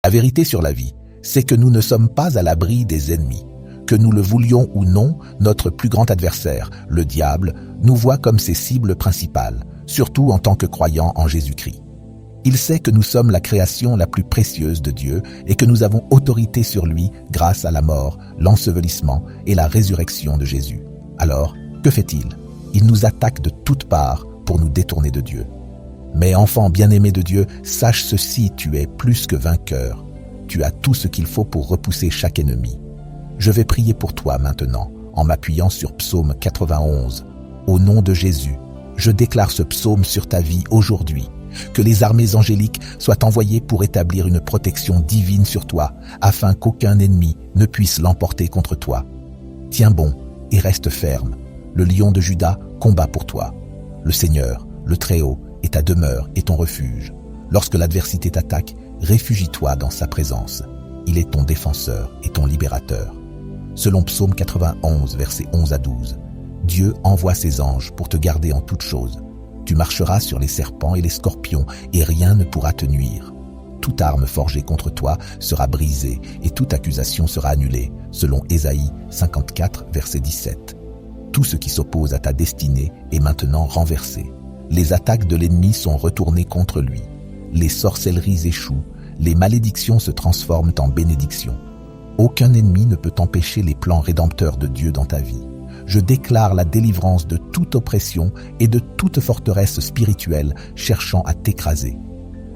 La vérité sur la vie, c'est que nous ne sommes pas à l'abri des ennemis. Que nous le voulions ou non, notre plus grand adversaire, le diable, nous voit comme ses cibles principales, surtout en tant que croyants en Jésus-Christ. Il sait que nous sommes la création la plus précieuse de Dieu et que nous avons autorité sur lui grâce à la mort, l'ensevelissement et la résurrection de Jésus. Alors, que fait-il? Il nous attaque de toutes parts pour nous détourner de Dieu. Mais enfant bien-aimé de Dieu, sache ceci, tu es plus que vainqueur. Tu as tout ce qu'il faut pour repousser chaque ennemi. Je vais prier pour toi maintenant, en m'appuyant sur Psaume 91. Au nom de Jésus, je déclare ce psaume sur ta vie aujourd'hui. Que les armées angéliques soient envoyées pour établir une protection divine sur toi, afin qu'aucun ennemi ne puisse l'emporter contre toi. Tiens bon et reste ferme. Le lion de Juda combat pour toi. Le Seigneur, le Très-Haut, est ta demeure et ton refuge. Lorsque l'adversité t'attaque, réfugie-toi dans sa présence. Il est ton défenseur et ton libérateur. Selon Psaume 91, versets 11 à 12, Dieu envoie ses anges pour te garder en toutes choses. Tu marcheras sur les serpents et les scorpions, et rien ne pourra te nuire. Toute arme forgée contre toi sera brisée, et toute accusation sera annulée, selon Ésaïe 54, verset 17. Tout ce qui s'oppose à ta destinée est maintenant renversé. Les attaques de l'ennemi sont retournées contre lui. Les sorcelleries échouent, les malédictions se transforment en bénédictions. Aucun ennemi ne peut empêcher les plans rédempteurs de Dieu dans ta vie. Je déclare la délivrance de toute oppression et de toute forteresse spirituelle cherchant à t'écraser.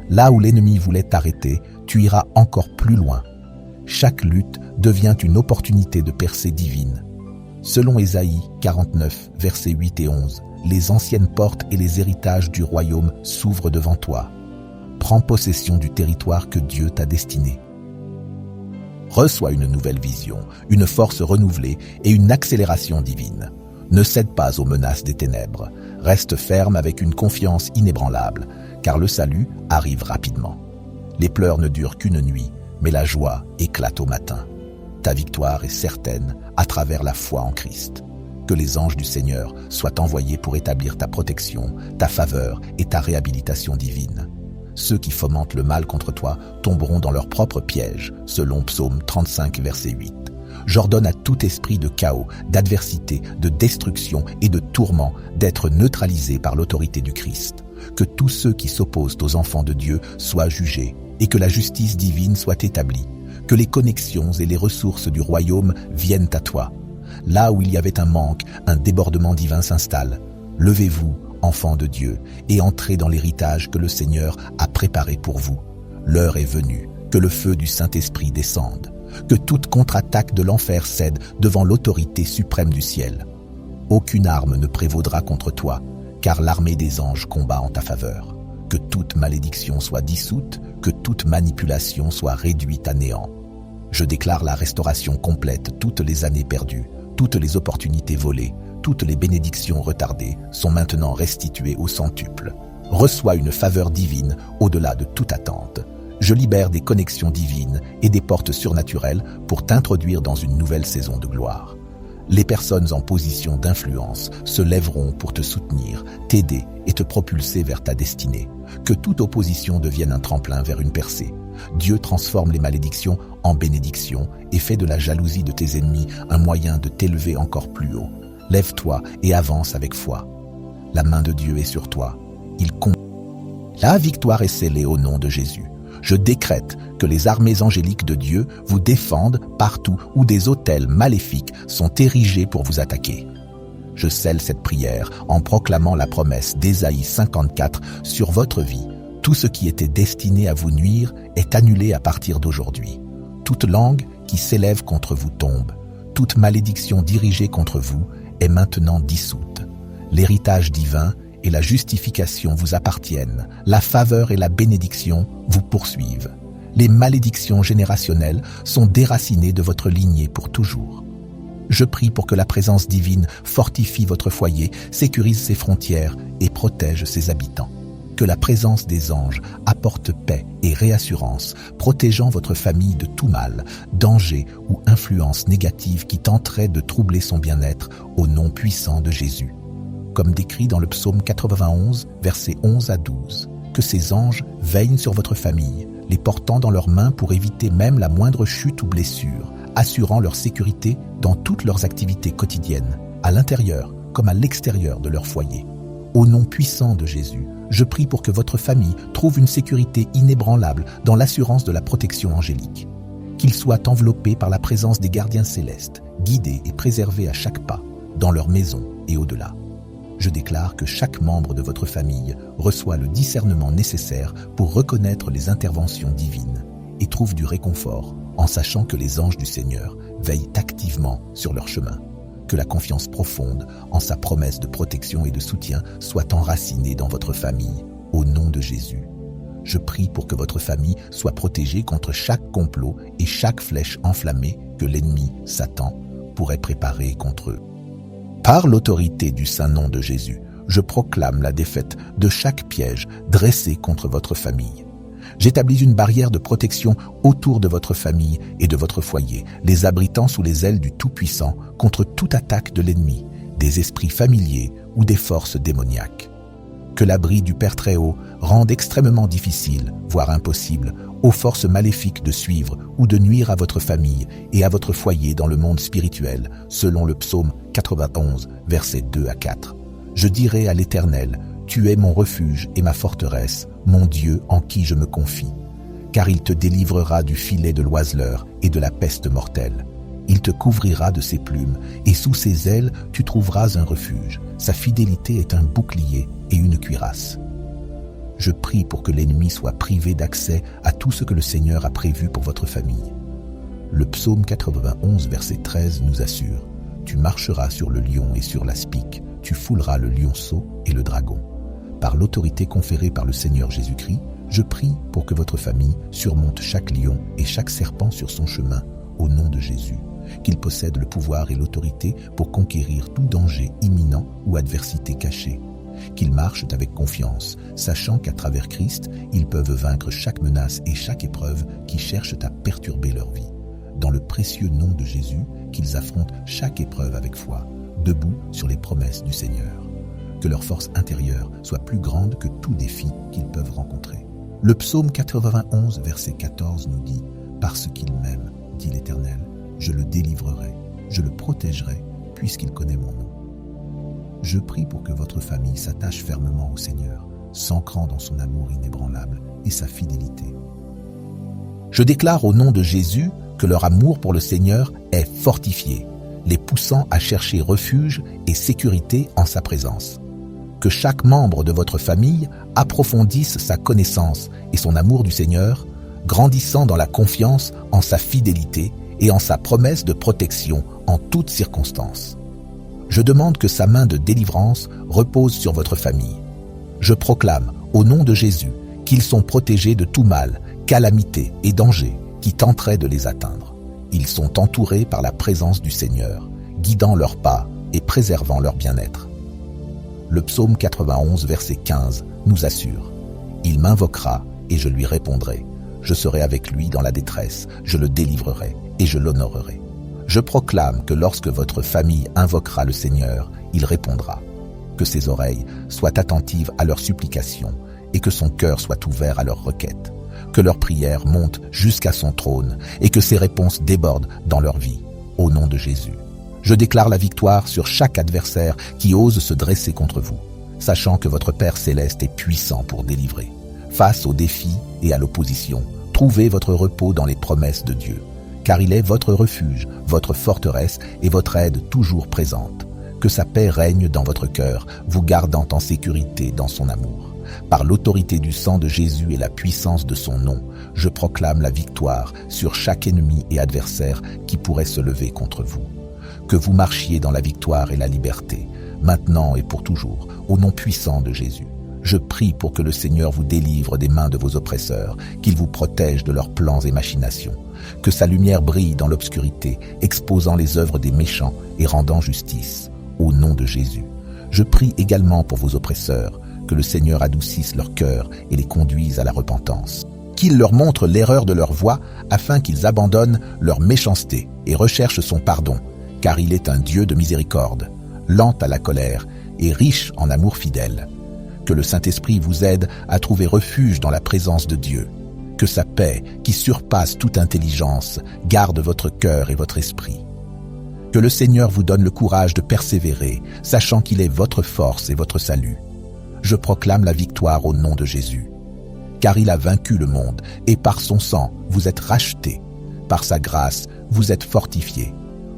Là où l'ennemi voulait t'arrêter, tu iras encore plus loin. Chaque lutte devient une opportunité de percée divine. Selon Ésaïe 49, versets 8 et 11, les anciennes portes et les héritages du royaume s'ouvrent devant toi. Prends possession du territoire que Dieu t'a destiné. Reçois une nouvelle vision, une force renouvelée et une accélération divine. Ne cède pas aux menaces des ténèbres. Reste ferme avec une confiance inébranlable, car le salut arrive rapidement. Les pleurs ne durent qu'une nuit, mais la joie éclate au matin. Ta victoire est certaine à travers la foi en Christ. Que les anges du Seigneur soient envoyés pour établir ta protection, ta faveur et ta réhabilitation divine. Ceux qui fomentent le mal contre toi tomberont dans leur propre piège, selon Psaume 35, verset 8. J'ordonne à tout esprit de chaos, d'adversité, de destruction et de tourment d'être neutralisé par l'autorité du Christ. Que tous ceux qui s'opposent aux enfants de Dieu soient jugés et que la justice divine soit établie. Que les connexions et les ressources du royaume viennent à toi. Là où il y avait un manque, un débordement divin s'installe. Levez-vous, enfants de Dieu, et entrez dans l'héritage que le Seigneur a préparé pour vous. L'heure est venue, que le feu du Saint-Esprit descende, que toute contre-attaque de l'enfer cède devant l'autorité suprême du ciel. Aucune arme ne prévaudra contre toi, car l'armée des anges combat en ta faveur. Que toute malédiction soit dissoute, que toute manipulation soit réduite à néant. Je déclare la restauration complète toutes les années perdues, toutes les opportunités volées, toutes les bénédictions retardées sont maintenant restituées au centuple. Reçois une faveur divine au-delà de toute attente. Je libère des connexions divines et des portes surnaturelles pour t'introduire dans une nouvelle saison de gloire. Les personnes en position d'influence se lèveront pour te soutenir, t'aider et te propulser vers ta destinée. Que toute opposition devienne un tremplin vers une percée. Dieu transforme les malédictions en bénédictions et fait de la jalousie de tes ennemis un moyen de t'élever encore plus haut. Lève-toi et avance avec foi. La main de Dieu est sur toi. Il compte. La victoire est scellée au nom de Jésus. Je décrète que les armées angéliques de Dieu vous défendent partout où des autels maléfiques sont érigés pour vous attaquer. Je scelle cette prière en proclamant la promesse d'Ésaïe 54 sur votre vie. Tout ce qui était destiné à vous nuire est annulé à partir d'aujourd'hui. Toute langue qui s'élève contre vous tombe. Toute malédiction dirigée contre vous est maintenant dissoute. L'héritage divin et la justification vous appartiennent. La faveur et la bénédiction vous poursuivent. Les malédictions générationnelles sont déracinées de votre lignée pour toujours. Je prie pour que la présence divine fortifie votre foyer, sécurise ses frontières et protège ses habitants. Que la présence des anges apporte paix et réassurance, protégeant votre famille de tout mal, danger ou influence négative qui tenterait de troubler son bien-être au nom puissant de Jésus. Comme décrit dans le psaume 91, versets 11 à 12. Que ces anges veillent sur votre famille, les portant dans leurs mains pour éviter même la moindre chute ou blessure, assurant leur sécurité dans toutes leurs activités quotidiennes, à l'intérieur comme à l'extérieur de leur foyer. Au nom puissant de Jésus, je prie pour que votre famille trouve une sécurité inébranlable dans l'assurance de la protection angélique. Qu'ils soient enveloppés par la présence des gardiens célestes, guidés et préservés à chaque pas, dans leur maison et au-delà. Je déclare que chaque membre de votre famille reçoit le discernement nécessaire pour reconnaître les interventions divines et trouve du réconfort en sachant que les anges du Seigneur veillent activement sur leur chemin. Que la confiance profonde en sa promesse de protection et de soutien soit enracinée dans votre famille, au nom de Jésus. Je prie pour que votre famille soit protégée contre chaque complot et chaque flèche enflammée que l'ennemi, Satan, pourrait préparer contre eux. Par l'autorité du saint nom de Jésus, je proclame la défaite de chaque piège dressé contre votre famille. J'établis une barrière de protection autour de votre famille et de votre foyer, les abritant sous les ailes du Tout-Puissant contre toute attaque de l'ennemi, des esprits familiers ou des forces démoniaques. Que l'abri du Père Très-Haut rende extrêmement difficile, voire impossible, aux forces maléfiques de suivre ou de nuire à votre famille et à votre foyer dans le monde spirituel, selon le psaume 91, versets 2 à 4. Je dirai à l'Éternel, tu es mon refuge et ma forteresse, mon Dieu en qui je me confie. Car il te délivrera du filet de l'oiseleur et de la peste mortelle. Il te couvrira de ses plumes, et sous ses ailes tu trouveras un refuge. Sa fidélité est un bouclier et une cuirasse. Je prie pour que l'ennemi soit privé d'accès à tout ce que le Seigneur a prévu pour votre famille. Le psaume 91, verset 13 nous assure « Tu marcheras sur le lion et sur l'aspic, tu fouleras le lionceau et le dragon. » Par l'autorité conférée par le Seigneur Jésus-Christ, je prie pour que votre famille surmonte chaque lion et chaque serpent sur son chemin, au nom de Jésus, qu'il possède le pouvoir et l'autorité pour conquérir tout danger imminent ou adversité cachée, qu'ils marchent avec confiance, sachant qu'à travers Christ, ils peuvent vaincre chaque menace et chaque épreuve qui cherchent à perturber leur vie. Dans le précieux nom de Jésus, qu'ils affrontent chaque épreuve avec foi, debout sur les promesses du Seigneur. Que leur force intérieure soit plus grande que tout défi qu'ils peuvent rencontrer. Le psaume 91, verset 14 nous dit « Parce qu'il m'aime, dit l'Éternel, je le délivrerai, je le protégerai, puisqu'il connaît mon nom. » Je prie pour que votre famille s'attache fermement au Seigneur, s'ancrant dans son amour inébranlable et sa fidélité. Je déclare au nom de Jésus que leur amour pour le Seigneur est fortifié, les poussant à chercher refuge et sécurité en sa présence. Que chaque membre de votre famille approfondisse sa connaissance et son amour du Seigneur, grandissant dans la confiance en sa fidélité et en sa promesse de protection en toutes circonstances. Je demande que sa main de délivrance repose sur votre famille. Je proclame, au nom de Jésus, qu'ils sont protégés de tout mal, calamité et danger qui tenteraient de les atteindre. Ils sont entourés par la présence du Seigneur, guidant leurs pas et préservant leur bien-être. Le psaume 91, verset 15, nous assure « Il m'invoquera et je lui répondrai. Je serai avec lui dans la détresse, je le délivrerai et je l'honorerai. » Je proclame que lorsque votre famille invoquera le Seigneur, il répondra. Que ses oreilles soient attentives à leurs supplications et que son cœur soit ouvert à leurs requêtes. Que leurs prières montent jusqu'à son trône et que ses réponses débordent dans leur vie. Au nom de Jésus. Je déclare la victoire sur chaque adversaire qui ose se dresser contre vous, sachant que votre Père céleste est puissant pour délivrer. Face aux défis et à l'opposition, trouvez votre repos dans les promesses de Dieu, car il est votre refuge, votre forteresse et votre aide toujours présente. Que sa paix règne dans votre cœur, vous gardant en sécurité dans son amour. Par l'autorité du sang de Jésus et la puissance de son nom, je proclame la victoire sur chaque ennemi et adversaire qui pourrait se lever contre vous. Que vous marchiez dans la victoire et la liberté, maintenant et pour toujours, au nom puissant de Jésus. Je prie pour que le Seigneur vous délivre des mains de vos oppresseurs, qu'il vous protège de leurs plans et machinations. Que sa lumière brille dans l'obscurité, exposant les œuvres des méchants et rendant justice. Au nom de Jésus. Je prie également pour vos oppresseurs, que le Seigneur adoucisse leur cœur et les conduise à la repentance. Qu'il leur montre l'erreur de leur voie afin qu'ils abandonnent leur méchanceté et recherchent son pardon, car il est un Dieu de miséricorde, lent à la colère et riche en amour fidèle. Que le Saint-Esprit vous aide à trouver refuge dans la présence de Dieu. Que sa paix, qui surpasse toute intelligence, garde votre cœur et votre esprit. Que le Seigneur vous donne le courage de persévérer, sachant qu'il est votre force et votre salut. Je proclame la victoire au nom de Jésus. Car il a vaincu le monde, et par son sang, vous êtes rachetés. Par sa grâce, vous êtes fortifiés.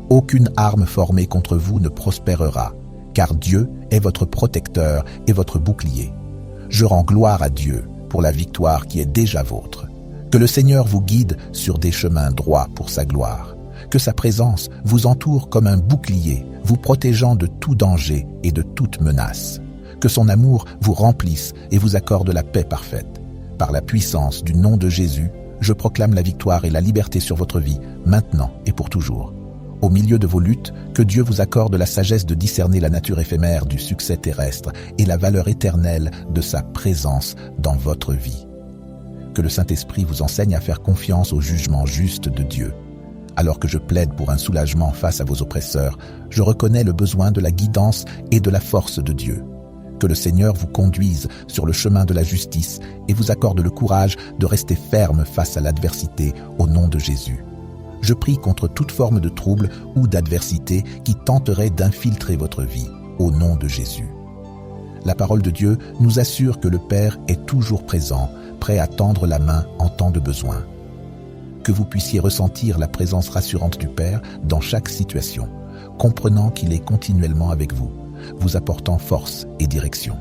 Aucune arme formée contre vous ne prospérera, car Dieu est votre protecteur et votre bouclier. Je rends gloire à Dieu pour la victoire qui est déjà vôtre. Que le Seigneur vous guide sur des chemins droits pour sa gloire. Que sa présence vous entoure comme un bouclier, vous protégeant de tout danger et de toute menace. Que son amour vous remplisse et vous accorde la paix parfaite. Par la puissance du nom de Jésus, je proclame la victoire et la liberté sur votre vie, maintenant et pour toujours. Au milieu de vos luttes, que Dieu vous accorde la sagesse de discerner la nature éphémère du succès terrestre et la valeur éternelle de sa présence dans votre vie. Que le Saint-Esprit vous enseigne à faire confiance au jugement juste de Dieu. Alors que je plaide pour un soulagement face à vos oppresseurs, je reconnais le besoin de la guidance et de la force de Dieu. Que le Seigneur vous conduise sur le chemin de la justice et vous accorde le courage de rester ferme face à l'adversité au nom de Jésus. Je prie contre toute forme de trouble ou d'adversité qui tenterait d'infiltrer votre vie au nom de Jésus. La parole de Dieu nous assure que le Père est toujours présent, prêt à tendre la main en temps de besoin. Que vous puissiez ressentir la présence rassurante du Père dans chaque situation, comprenant qu'il est continuellement avec vous, vous apportant force et direction.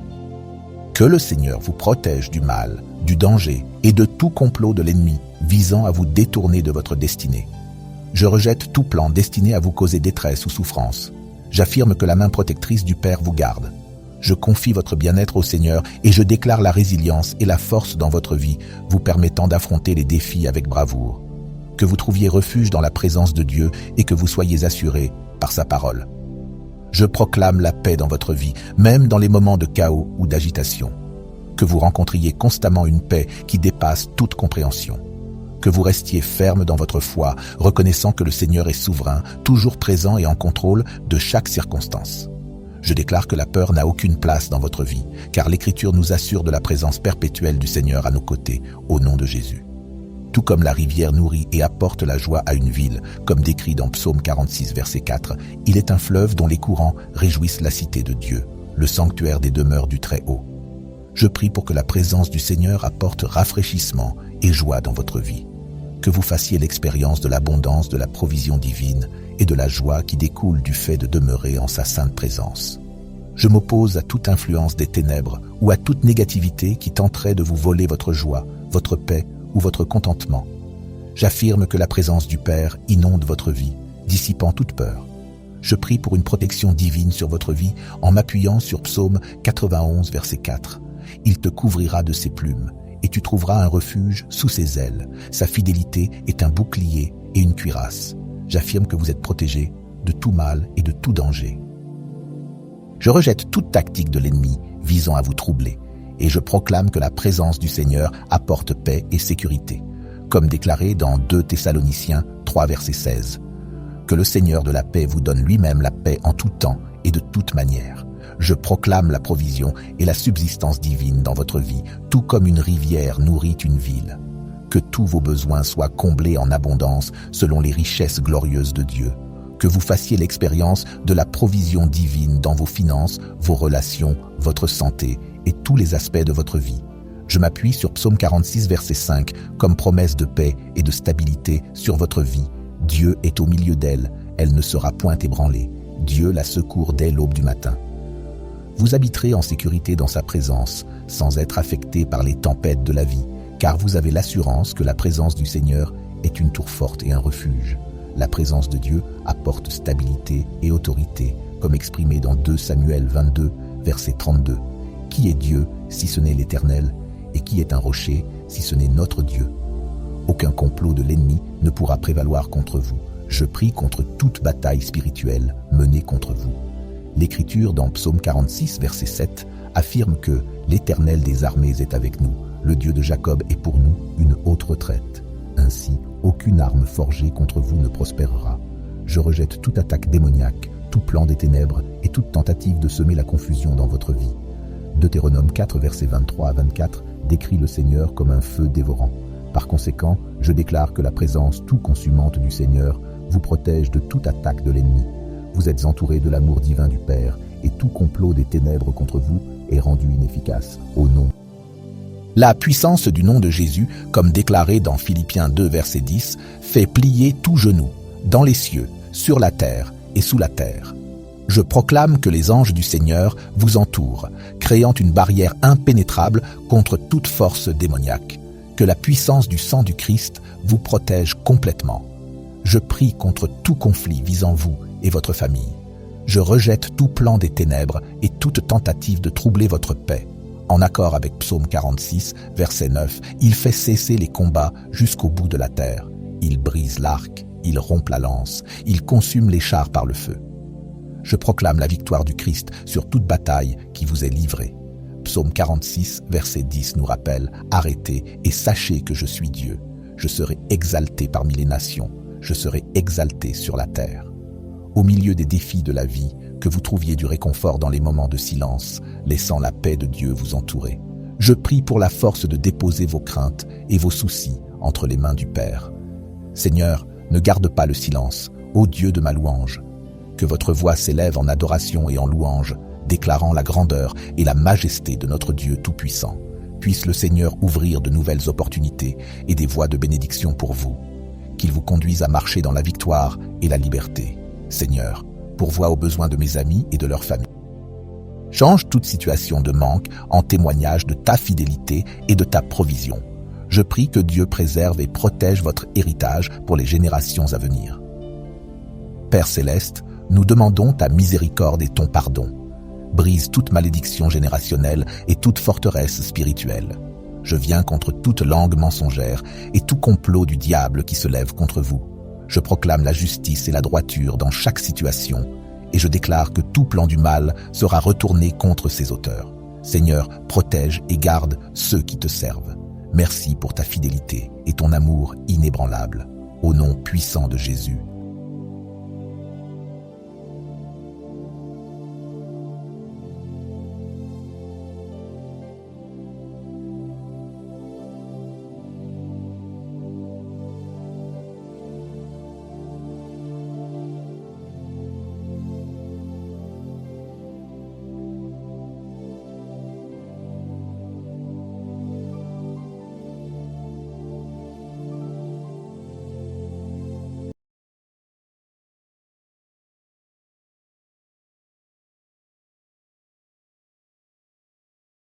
Que le Seigneur vous protège du mal, du danger et de tout complot de l'ennemi visant à vous détourner de votre destinée. Je rejette tout plan destiné à vous causer détresse ou souffrance. J'affirme que la main protectrice du Père vous garde. Je confie votre bien-être au Seigneur et je déclare la résilience et la force dans votre vie, vous permettant d'affronter les défis avec bravoure. Que vous trouviez refuge dans la présence de Dieu et que vous soyez assurés par sa parole. Je proclame la paix dans votre vie, même dans les moments de chaos ou d'agitation. Que vous rencontriez constamment une paix qui dépasse toute compréhension. Que vous restiez ferme dans votre foi, reconnaissant que le Seigneur est souverain, toujours présent et en contrôle de chaque circonstance. Je déclare que la peur n'a aucune place dans votre vie, car l'Écriture nous assure de la présence perpétuelle du Seigneur à nos côtés, au nom de Jésus. Tout comme la rivière nourrit et apporte la joie à une ville, comme décrit dans Psaume 46, verset 4, il est un fleuve dont les courants réjouissent la cité de Dieu, le sanctuaire des demeures du Très-Haut. Je prie pour que la présence du Seigneur apporte rafraîchissement et joie dans votre vie. Que vous fassiez l'expérience de l'abondance de la provision divine et de la joie qui découle du fait de demeurer en sa sainte présence. Je m'oppose à toute influence des ténèbres ou à toute négativité qui tenterait de vous voler votre joie, votre paix ou votre contentement. J'affirme que la présence du Père inonde votre vie, dissipant toute peur. Je prie pour une protection divine sur votre vie en m'appuyant sur Psaume 91, verset 4. Il te couvrira de ses plumes, et tu trouveras un refuge sous ses ailes. Sa fidélité est un bouclier et une cuirasse. J'affirme que vous êtes protégés de tout mal et de tout danger. Je rejette toute tactique de l'ennemi visant à vous troubler, et je proclame que la présence du Seigneur apporte paix et sécurité, comme déclaré dans 2 Thessaloniciens 3, verset 16. Que le Seigneur de la paix vous donne lui-même la paix en tout temps et de toute manière. Je proclame la provision et la subsistance divine dans votre vie, tout comme une rivière nourrit une ville. Que tous vos besoins soient comblés en abondance selon les richesses glorieuses de Dieu. Que vous fassiez l'expérience de la provision divine dans vos finances, vos relations, votre santé et tous les aspects de votre vie. Je m'appuie sur Psaume 46, verset 5, comme promesse de paix et de stabilité sur votre vie. Dieu est au milieu d'elle, elle ne sera point ébranlée. Dieu la secourt dès l'aube du matin. Vous habiterez en sécurité dans sa présence, sans être affecté par les tempêtes de la vie, car vous avez l'assurance que la présence du Seigneur est une tour forte et un refuge. La présence de Dieu apporte stabilité et autorité, comme exprimé dans 2 Samuel 22, verset 32. Qui est Dieu si ce n'est l'Éternel, et qui est un rocher si ce n'est notre Dieu? Aucun complot de l'ennemi ne pourra prévaloir contre vous. Je prie contre toute bataille spirituelle menée contre vous. L'Écriture dans Psaume 46, verset 7, affirme que l'Éternel des armées est avec nous. Le Dieu de Jacob est pour nous une haute retraite. Ainsi, aucune arme forgée contre vous ne prospérera. Je rejette toute attaque démoniaque, tout plan des ténèbres et toute tentative de semer la confusion dans votre vie. Deutéronome 4, versets 23 à 24, décrit le Seigneur comme un feu dévorant. Par conséquent, je déclare que la présence tout consumante du Seigneur vous protège de toute attaque de l'ennemi. Vous êtes entourés de l'amour divin du Père et tout complot des ténèbres contre vous est rendu inefficace au nom. La puissance du nom de Jésus, comme déclaré dans Philippiens 2, verset 10, fait plier tout genou, dans les cieux, sur la terre et sous la terre. Je proclame que les anges du Seigneur vous entourent, créant une barrière impénétrable contre toute force démoniaque. Que la puissance du sang du Christ vous protège complètement. Je prie contre tout conflit visant vous et votre famille. Je rejette tout plan des ténèbres et toute tentative de troubler votre paix. En accord avec Psaume 46, verset 9, il fait cesser les combats jusqu'au bout de la terre. Il brise l'arc, il rompt la lance, il consume les chars par le feu. Je proclame la victoire du Christ sur toute bataille qui vous est livrée. Psaume 46, verset 10 nous rappelle « Arrêtez et sachez que je suis Dieu. Je serai exalté parmi les nations. Je serai exalté sur la terre. » Au milieu des défis de la vie, que vous trouviez du réconfort dans les moments de silence, laissant la paix de Dieu vous entourer. Je prie pour la force de déposer vos craintes et vos soucis entre les mains du Père. Seigneur, ne garde pas le silence, ô Dieu de ma louange. Que votre voix s'élève en adoration et en louange, déclarant la grandeur et la majesté de notre Dieu Tout-Puissant. Puisse le Seigneur ouvrir de nouvelles opportunités et des voies de bénédiction pour vous. Qu'il vous conduise à marcher dans la victoire et la liberté. Seigneur, pourvois aux besoins de mes amis et de leur famille. Change toute situation de manque en témoignage de ta fidélité et de ta provision. Je prie que Dieu préserve et protège votre héritage pour les générations à venir. Père céleste, nous demandons ta miséricorde et ton pardon. Brise toute malédiction générationnelle et toute forteresse spirituelle. Je viens contre toute langue mensongère et tout complot du diable qui se lève contre vous. Je proclame la justice et la droiture dans chaque situation et je déclare que tout plan du mal sera retourné contre ses auteurs. Seigneur, protège et garde ceux qui te servent. Merci pour ta fidélité et ton amour inébranlable. Au nom puissant de Jésus.